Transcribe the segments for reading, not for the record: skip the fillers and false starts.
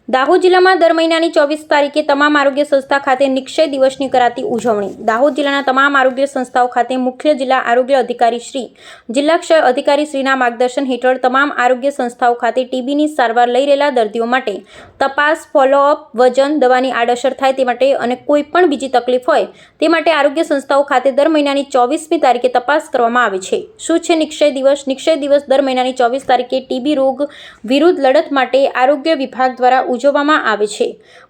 દાહોદ જિલ્લામાં દર મહિનાની 24 તારીખે તમામ આરોગ્ય સંસ્થા ખાતે નિક્ષય દિવસની કરાતી ઉજવણી। દાહોદ જિલ્લાના તમામ આરોગ્ય સંસ્થાઓ ખાતે મુખ્ય જિલ્લા આરોગ્ય અધિકારી શ્રી, જિલ્લા ક્ષય અધિકારી શ્રીના માર્ગદર્શન હેઠળ તમામ આરોગ્ય સંસ્થાઓ ખાતે ટીબીની સારવાર લઈ રહેલા દર્દીઓ માટે તપાસ, ફોલોઅપ, વજન, દવાની આડઅસર થાય તે માટે અને કોઈ પણ બીજી તકલીફ હોય તે માટે આરોગ્ય સંસ્થાઓ ખાતે દર મહિનાની 24મી તારીખે તપાસ કરવામાં આવે છે। શું છે નિક્ષય દિવસ? નિક્ષય દિવસ દર મહિનાની 24 તારીખે ટીબી રોગ વિરુદ્ધ લડત માટે આરોગ્ય વિભાગ દ્વારા ઉજવવામાં આવે છે।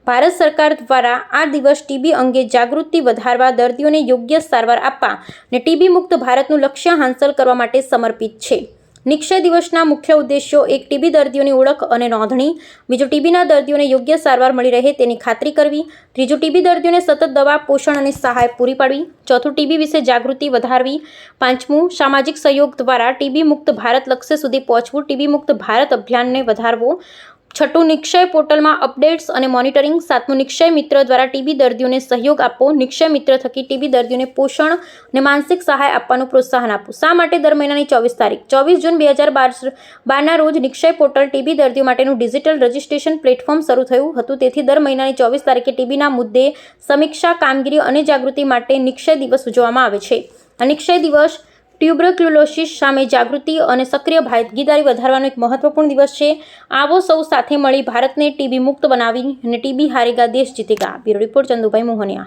ભારત સરકાર દ્વારા આ દિવસ ટીબી અંગે જાગૃતિ વધારવા, દર્દીઓને યોગ્ય સારવાર આપવા અને ટીબી મુક્ત ભારતનું લક્ષ્ય હાંસલ કરવા માટે સમર્પિત છે। નિક્ષય દિવસના મુખ્ય ઉદ્દેશો: એક, ટીબી દર્દીઓની ઓળખ અને નોંધણી; બીજું, ટીબીના દર્દીઓને યોગ્ય સારવાર મળી રહે તેની ખાતરી કરવી; ત્રીજું, ટીબી દર્દીઓને સતત દવા, પોષણ અને સહાય પૂરી પાડવી; ચોથું, ટીબી વિશે જાગૃતિ વધારવી; પાંચમું, સામાજિક સહયોગ દ્વારા ટીબી મુક્ત ભારત લક્ષ્ય સુધી પહોંચવું, ટીબી મુક્ત ભારત અભિયાનને વધારવો; છઠ્ઠું, નિક્ષય પોર્ટલમાં અપડેટ્સ અને મોનિટરિંગ; સાતમું, નિક્ષય મિત્ર દ્વારા ટીબી દર્દીઓને સહયોગ આપવો; નિક્ષય મિત્ર થકી ટીબી દર્દીઓને પોષણ અને માનસિક સહાય આપવાનું પ્રોત્સાહન આપવું। શા માટે દર મહિનાની 24 તારીખ? 24 જૂન 2012ના રોજ નિક્ષય પોર્ટલ ટીબી દર્દીઓ માટેનું ડિજિટલ રજિસ્ટ્રેશન પ્લેટફોર્મ શરૂ થયું હતું। તેથી દર મહિનાની 24 તારીખે ટીબીના મુદ્દે સમીક્ષા, કામગીરી અને જાગૃતિ માટે નિક્ષય દિવસ ઉજવવામાં આવે છે। આ નિક્ષય દિવસ ટ્યુબરક્યુલોસિસ સામે જાગૃતિ અને સક્રિય ભાગીદારી વધારવાનો એક મહત્વપૂર્ણ દિવસ છે। આવો સૌ સાથે મળી ભારતને ટીબી મુક્ત બનાવી અને ટીબી હારેગા દેશ જીતેગા। Bureau report, Chandubhai Mohaniya.